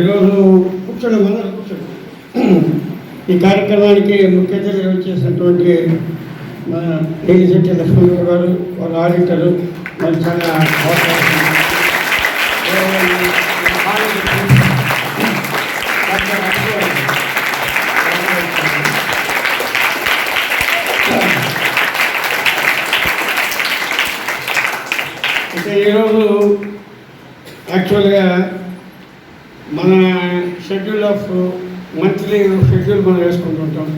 ఈరోజు కూర్చోండి ఈ కార్యక్రమానికి ముఖ్య అతిథిగా వచ్చేసినటువంటి మన ఏలిశెట్టి లక్ష్మణరావు గారు, వాళ్ళ ఆడిటరు, మరి చాలా అంటే ఈరోజు యాక్చువల్గా మన షెడ్యూల్ ఆఫ్ మంత్లీ షెడ్యూల్ మనం వేసుకుంటుంటాం.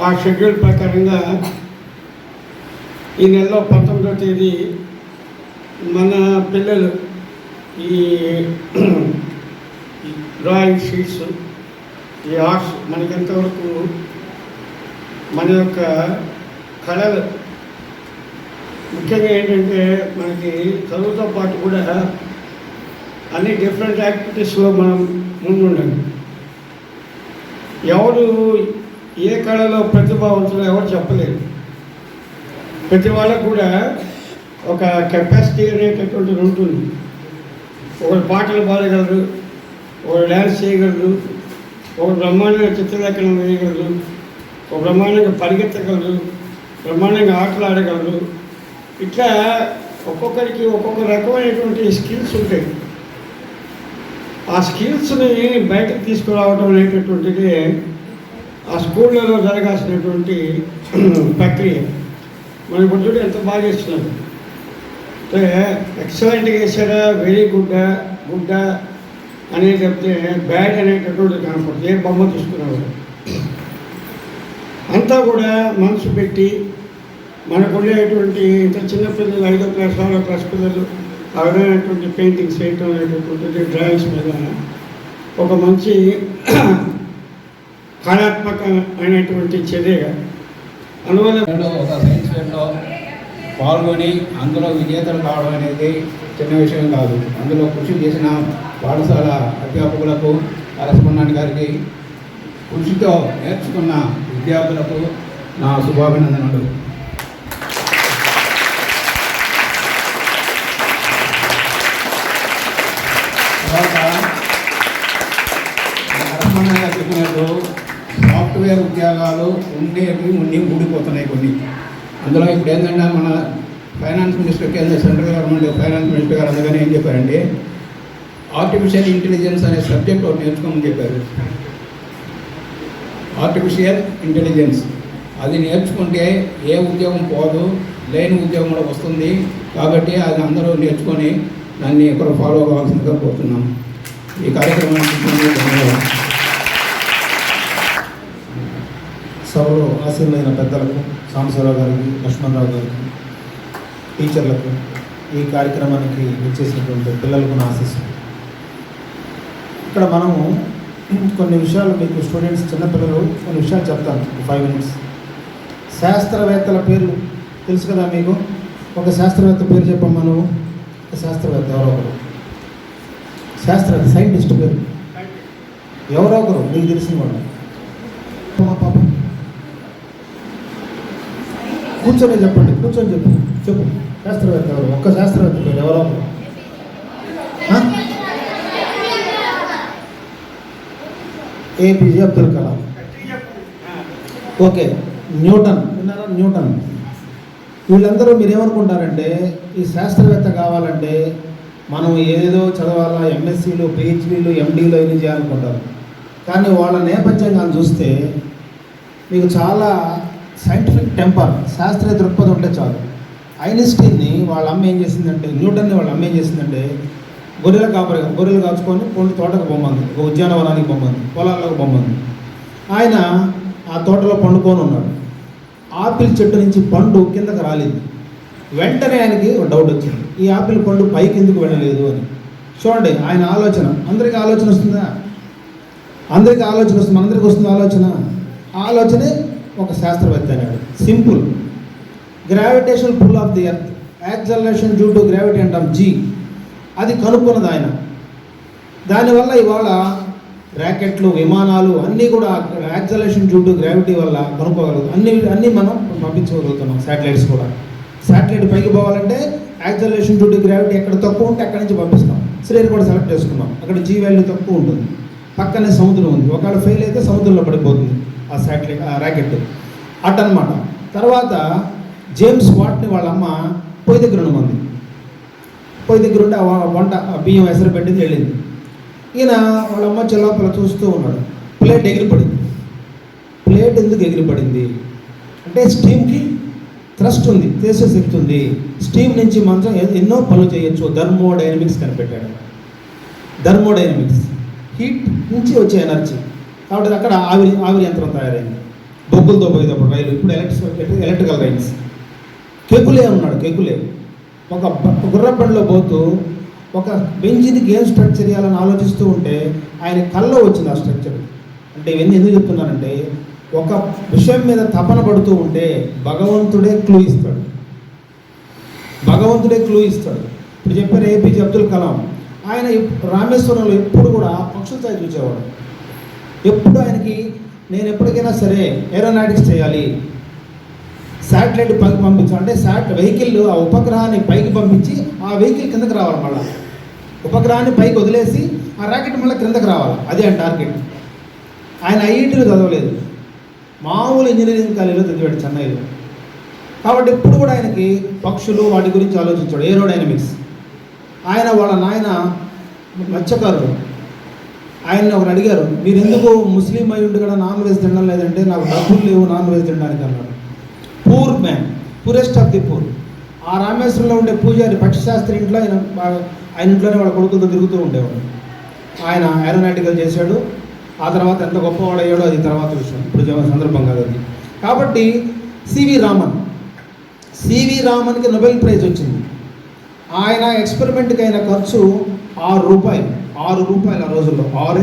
ఆ షెడ్యూల్ ప్రకారంగా ఈ నెలలో 19వ తేదీ మన పిల్లలు ఈ డ్రాయింగ్ షీట్స్, ఈ ఆర్ట్స్ మనకి ఎంతవరకు మన యొక్క కళలు ముఖ్యంగా ఏంటంటే మనకి చదువుతో పాటు కూడా అన్ని డిఫరెంట్ యాక్టివిటీస్లో మనం ముందుండాలి. ఎవరు ఏ కళలో ప్రతిభావంతులు ఎవరు చెప్పలేరు. ప్రతి వాళ్ళకు కూడా ఒక కెపాసిటీ అనేటటువంటిది ఉంటుంది. ఒకరు పాటలు పాడగలరు, ఒకరు డ్యాన్స్ చేయగలరు, ఒక బ్రహ్మాండంగా చిత్రలేఖనం వేయగలరు, ఒక బ్రహ్మాండంగా పరిగెత్తగలరు, బ్రహ్మాండంగా ఆటలు ఆడగలరు. ఇట్లా ఒక్కొక్కరికి ఒక్కొక్క రకమైనటువంటి స్కిల్స్ ఉంటాయి. ఆ స్కిల్స్ని బయటకు తీసుకురావడం అనేటటువంటిది ఆ స్కూళ్ళలో జరగాల్సినటువంటి ప్రక్రియ. మన ఇప్పుడు ఎంత బాగా చేస్తున్నారు అంటే ఎక్సలెంట్గా వేసారా, వెరీ గుడ్డా గుడ్డా అనేది చెప్తే బ్యాడ్ అనేటటువంటిది కనపడుతుంది. ఏ బొమ్మ తీసుకున్నారు అంతా కూడా మనసు పెట్టి మనకు ఉండేటువంటి ఇంత చిన్నపిల్లలు 5వ క్లాస్ 6వ క్లాస్ పిల్లలు ఆ విధమైనటువంటి పెయింటింగ్స్ వేయటం అనేటటువంటిది డ్రాయింగ్స్ మీద ఒక మంచి కళాత్మక అయినటువంటి చర్యగా అందువల్ల ఒక సైన్స్ ఫేర్లో పాల్గొని అందులో విజేతలు కావడం అనేది చిన్న విషయం కాదు. అందులో కృషి చేసిన పాఠశాల అధ్యాపకులకు, కరస్పాండెంట్ గారికి, కృషితో నేర్చుకున్న విద్యార్థులకు నా శుభాభినందనలు. తర్వాత కరస్పాండెంట్గా చెప్పినట్టు సాఫ్ట్వేర్ ఉద్యోగాలు ఉండి ఊడిపోతున్నాయి కొన్ని. అందులో ఇప్పుడు ఏంటంటే మన ఫైనాన్స్ మినిస్టర్, కేంద్ర సెంట్రల్ గవర్నమెంట్ ఫైనాన్స్ మినిస్టర్ గారు అందుకని ఏం చెప్పారంటే ఆర్టిఫిషియల్ ఇంటెలిజెన్స్ అనే సబ్జెక్ట్ ఒకటి నేర్చుకోమని చెప్పారు. ఆర్టిఫిషియల్ ఇంటెలిజెన్స్ అది నేర్చుకుంటే ఏ ఉద్యోగం పోదు, లేని ఉద్యోగం కూడా వస్తుంది. కాబట్టి అది అందరూ నేర్చుకొని దాన్ని ఎక్కడ ఫాలో కావాల్సిందిగా కోరుతున్నాం. ఈ కార్యక్రమానికి ధన్యవాదాలు. సభలో ఆశీర్వైన పెద్దలకు, సాంబశివరావు గారికి, లక్ష్మణరావు గారికి, టీచర్లకు, ఈ కార్యక్రమానికి వచ్చేసినటువంటి పిల్లలకు నా ఆశీస్సులు. ఇక్కడ మనము కొన్ని విషయాలు మీకు స్టూడెంట్స్, చిన్నపిల్లలు కొన్ని విషయాలు చెప్తాను. 5 minutes. శాస్త్రవేత్తల పేర్లు తెలుసు కదా మీకు? ఒక శాస్త్రవేత్త పేరు చెప్పమ్మా నువ్వు. ఒక శాస్త్రవేత్త ఎవరో ఒకరు, శాస్త్రవేత్త సైంటిస్ట్ పేరు ఎవరో ఒకరు మీకు తెలిసిన వాళ్ళు. పాప కూర్చొని చెప్పండి, కూర్చొని చెప్పు శాస్త్రవేత్త ఎవరు? ఒక్క శాస్త్రవేత్త పేరు ఎవరో ఒకరు. APJ Abdul Kalam. Okay, Newton విన్నారా? న్యూటన్. వీళ్ళందరూ మీరేమనుకుంటారంటే ఈ శాస్త్రవేత్త కావాలంటే మనం ఏదో చదవాలా, MScలు, PhDలు, MDలు ఇవి చేయాలనుకుంటారు. కానీ వాళ్ళ నేపథ్యంగా చూస్తే మీకు చాలా సైంటిఫిక్ టెంపర్, శాస్త్రీయ దృక్పథం ఉంటే చాలు. ఐన్స్టీన్ని వాళ్ళ అమ్మ ఏం చేసిందంటే, న్యూటన్ని వాళ్ళ అమ్మ ఏం చేసిందంటే గొర్రెలు కాచుకొని తోటకు బొమ్మంది, ఒక ఉద్యానవనానికి బొమ్మంది, పొలాలకు బొమ్మంది. ఆయన ఆ తోటలో పండుకొని ఉన్నాడు. ఆపిల్ చెట్టు నుంచి పండు కిందకు రాలేదు. వెంటనే ఆయనకి ఒక డౌట్ వచ్చింది, ఈ ఆపిల్ పండు పైకి ఎందుకు వెళ్ళలేదు అని. చూడండి ఆయన ఆలోచన. అందరికీ ఆలోచన వస్తుందా? అందరికీ ఆలోచన వస్తుంది. మనందరికీ వస్తుంది ఆలోచనే ఒక శాస్త్రవేత్త అన్నాడు. Simple. Gravitation pull of the earth, acceleration due to gravity అంటాం, G. అది కనుక్కున్నది ఆయన. దానివల్ల ఇవాళ ర్యాకెట్లు, విమానాలు అన్నీ కూడా యాక్సలరేషన్ డ్యూ టు గ్రావిటీ వల్ల కనుక్కోగలదు. అన్నీ మనం పంపించగలుగుతున్నాం. శాటిలైట్స్ కూడా. శాటిలైట్ పైకి పోవాలంటే యాక్సలరేషన్ డ్యూ టు గ్రావిటీ ఎక్కడ తక్కువ ఉంటే అక్కడి నుంచి పంపిస్తాం. శ్రీహరికోట సెలెక్ట్ చేసుకున్నాం. అక్కడ జీ వాల్యూ తక్కువ ఉంటుంది, పక్కనే సముద్రం ఉంది. ఒకవేళ ఫెయిల్ అయితే సముద్రంలో పడిపోతుంది ఆ శాటిలైట్, ఆ ర్యాకెట్ అటనమాట. తర్వాత జేమ్స్ వాట్ని వాళ్ళ అమ్మ పొయ్యి దగ్గర ఉన్నమంది. పొయ్యి దగ్గర ఉండి ఆ వంట బియ్యం ఎసరు పెట్టింది, వెళ్ళింది. ఈయన వాళ్ళ అమ్మ చిల్లాపల చూస్తూ ఉన్నాడు. ప్లేట్ ఎగిరిపడింది. ప్లేట్ ఎందుకు ఎగిరిపడింది అంటే స్టీమ్కి థ్రస్ట్ ఉంది, చేసే శక్తి ఉంది. స్టీమ్ నుంచి మంచం ఎన్నో పనులు చేయొచ్చు. థర్మోడైనమిక్స్ కనిపెట్టాడు. థర్మోడైనమిక్స్ హీట్ నుంచి వచ్చే ఎనర్జీ. కాబట్టి అక్కడ ఆవిరి యంత్రం తయారైంది. బొగ్గులతో పోయేటప్పుడు రైలు, ఇప్పుడు ఎలక్ట్రికల్ రైల్స్. కెకులే ఉన్నాడు. కెకులే ఒక గుర్రబండిలో పోతూ ఒక బెంచిని గేమ్ స్ట్రక్చర్ చేయాలని ఆలోచిస్తూ ఉంటే ఆయన కల్లో వచ్చింది ఆ స్ట్రక్చర్. అంటే ఇవన్నీ ఎందుకు చెప్తున్నానంటే ఒక విషయం మీద తపన పడుతూ ఉంటే భగవంతుడే క్లూ ఇస్తాడు. భగవంతుడే క్లూ ఇస్తాడు. ఇప్పుడు చెప్పారు ఏపీజే అబ్దుల్ కలాం. ఆయన రామేశ్వరంలో ఎప్పుడు కూడా పక్షుల స్థాయి చూసేవాడు. ఎప్పుడు ఆయనకి నేను ఎప్పటికైనా సరే ఏరోనాటిక్స్ చేయాలి, శాటిలైట్ పైకి పంపించాలి అంటే వెహికల్ ఆ ఉపగ్రహాన్ని పైకి పంపించి ఆ వెహికల్ కిందకి రావాలి. మళ్ళీ ఉపగ్రహాన్ని పైకి వదిలేసి ఆ రాకెట్ మళ్ళీ కిందకి రావాలి. అది ఆయన టార్గెట్. ఆయన ఐఐటీలో చదవలేదు, మామూలు ఇంజనీరింగ్ కాలేజీలో చదివాడు చెన్నైలో. కాబట్టి ఎప్పుడు కూడా ఆయనకి పక్షులు వాటి గురించి ఆలోచించాడు. ఏరోడైనమిక్స్. ఆయన వాళ్ళ నాయన మత్స్యకారుడు. ఆయన్ని ఒకరు అడిగారు, మీరు ఎందుకు ముస్లిం అయి ఉండి కూడా నాన్ వెజ్ తినడం లేదంటే నాకు డబ్బులు లేవు నాన్ వెజ్ తినడానికి అన్నాడు. Poor man, poorest of the poor. ఆ రామేశ్వరంలో ఉండే పూజారి పక్షిశాస్త్రి ఇంట్లో ఆయన ఇంట్లోనే వాళ్ళ కొడుకులతో తిరుగుతూ ఉండేవాడు. ఆయన ఏరోనాటికల్ చేశాడు. ఆ తర్వాత ఎంత గొప్పవాడయ్యాడో అది తర్వాత విషయం, ఇప్పుడు సందర్భం కాదు అది. కాబట్టి సివి రామన్కి నోబెల్ ప్రైజ్ వచ్చింది. ఆయన ఎక్స్పెరిమెంట్కి అయిన ఖర్చు ₹6 ఆ రోజుల్లో 6